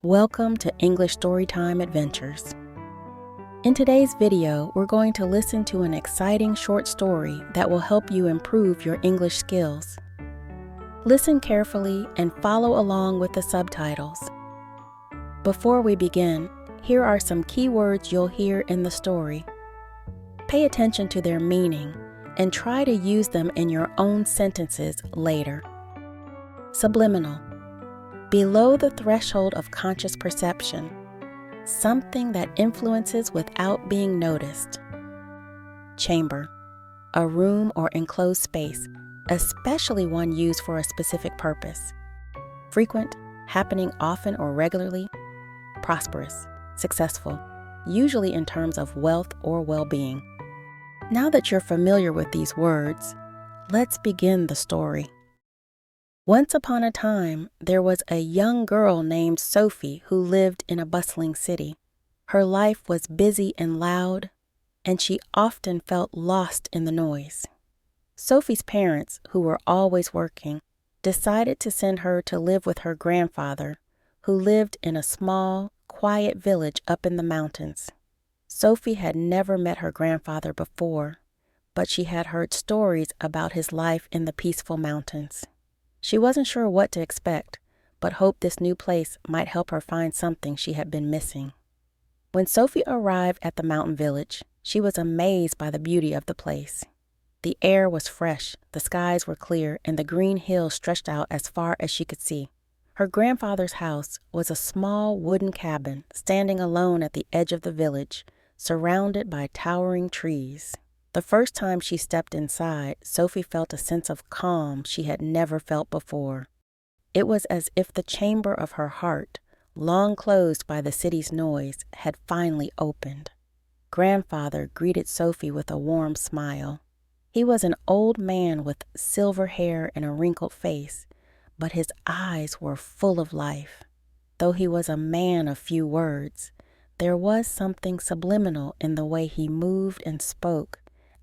Welcome to English Storytime Adventures. In today's video, we're going to listen to an exciting short story that will help you improve your English skills. Listen carefully and follow along with the subtitles. Before we begin, here are some key words you'll hear in the story. Pay attention to their meaning and try to use them in your own sentences later. Subliminal. Below the threshold of conscious perception, something that influences without being noticed. Chamber, a room or enclosed space, especially one used for a specific purpose. Frequent, happening often or regularly. Prosperous, successful, usually in terms of wealth or well-being. Now that you're familiar with these words, let's begin the story. Once upon a time, there was a young girl named Sophie who lived in a bustling city. Her life was busy and loud, and she often felt lost in the noise. Sophie's parents, who were always working, decided to send her to live with her grandfather, who lived in a small, quiet village up in the mountains. Sophie had never met her grandfather before, but she had heard stories about his life in the peaceful mountains. She wasn't sure what to expect, but hoped this new place might help her find something she had been missing. When Sophie arrived at the mountain village, she was amazed by the beauty of the place. The air was fresh, the skies were clear, and the green hills stretched out as far as she could see. Her grandfather's house was a small wooden cabin standing alone at the edge of the village, surrounded by towering trees. The first time she stepped inside, Sophie felt a sense of calm she had never felt before. It was as if the chamber of her heart, long closed by the city's noise, had finally opened. Grandfather greeted Sophie with a warm smile. He was an old man with silver hair and a wrinkled face, but his eyes were full of life. Though he was a man of few words, there was something subliminal in the way he moved and spoke,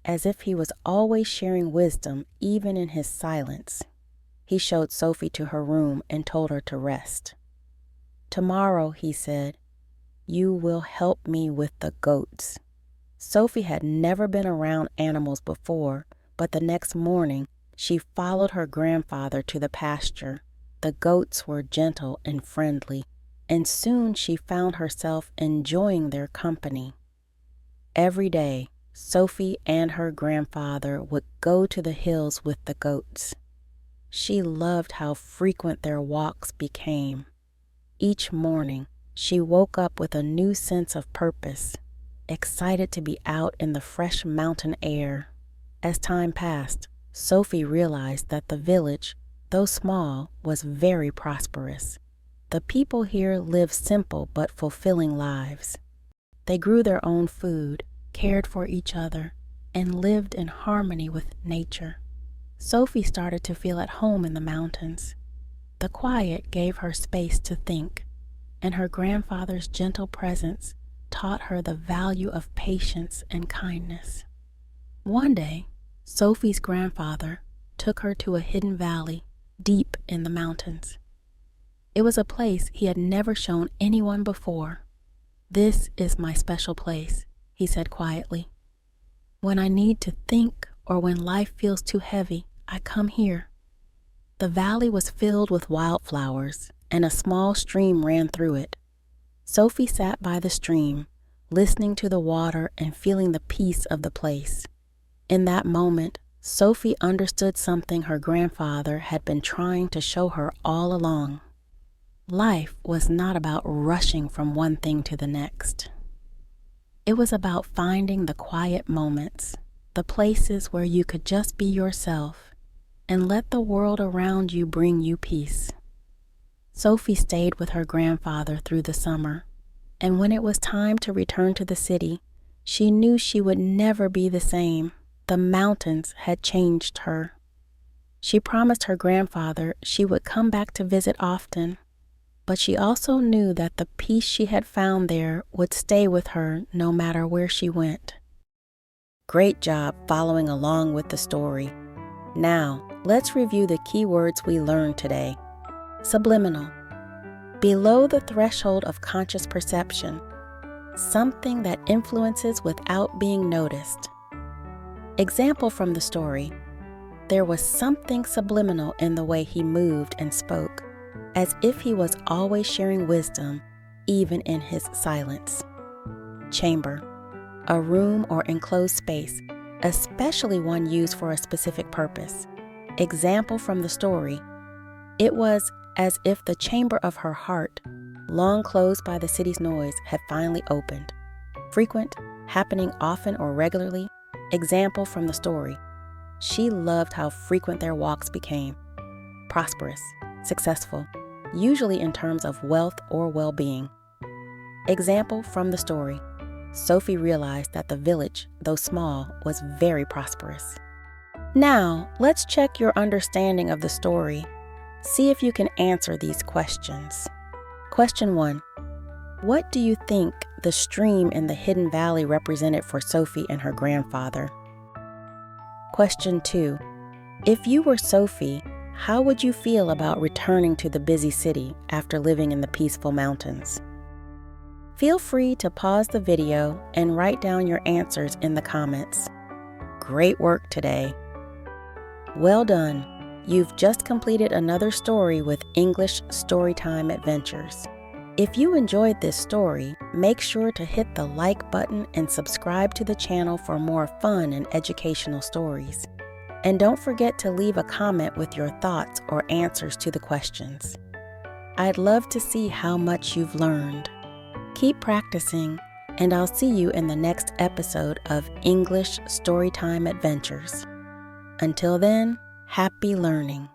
as if he was always sharing wisdom even in his silence. He showed Sophie to her room and told her to rest. "Tomorrow," he said, "you will help me with the goats." Sophie had never been around animals before, but the next morning she followed her grandfather to the pasture. The goats were gentle and friendly, and soon she found herself enjoying their company. Every day, Sophie and her grandfather would go to the hills with the goats. She loved how frequent their walks became. Each morning, she woke up with a new sense of purpose, excited to be out in the fresh mountain air. As time passed, Sophie realized that the village, though small, was very prosperous. The people here lived simple but fulfilling lives. They grew their own food, cared for each other, and lived in harmony with nature. Sophie started to feel at home in the mountains. The quiet gave her space to think, and her grandfather's gentle presence taught her the value of patience and kindness. One day, Sophie's grandfather took her to a hidden valley deep in the mountains. It was a place he had never shown anyone before. "This is my special place," he said quietly. "When I need to think or when life feels too heavy, I come here." The valley was filled with wildflowers, and a small stream ran through it. Sophie sat by the stream, listening to the water and feeling the peace of the place. In that moment, Sophie understood something her grandfather had been trying to show her all along. Life was not about rushing from one thing to the next. It was about finding the quiet moments, the places where you could just be yourself and let the world around you bring you peace. Sophie stayed with her grandfather through the summer, and when it was time to return to the city, she knew she would never be the same. The mountains had changed her. She promised her grandfather she would come back to visit often, but she also knew that the peace she had found there would stay with her no matter where she went. Great job following along with the story. Now, let's review the key words we learned today. Subliminal. below the threshold of conscious perception, something that influences without being noticed. Example from the story: there was something subliminal in the way he moved and spoke, as if he was always sharing wisdom, even in his silence. Chamber, a room or enclosed space, especially one used for a specific purpose. Example from the story: it was as if the chamber of her heart, long closed by the city's noise, had finally opened. Frequent, happening often or regularly. Example from the story: she loved how frequent their walks became. Prosperous, successful, usually in terms of wealth or well-being. Example from the story: Sophie realized that the village, though small, was very prosperous. Now, let's check your understanding of the story. See if you can answer these questions. Question 1. What do you think the stream in the hidden valley represented for Sophie and her grandfather? Question 2. If you were Sophie, how would you feel about returning to the busy city after living in the peaceful mountains? Feel free to pause the video and write down your answers in the comments. Great work today. Well done. You've just completed another story with English Storytime Adventures. If you enjoyed this story, make sure to hit the like button and subscribe to the channel for more fun and educational stories. And don't forget to leave a comment with your thoughts or answers to the questions. I'd love to see how much you've learned. Keep practicing, and I'll see you in the next episode of English Storytime Adventures. Until then, happy learning.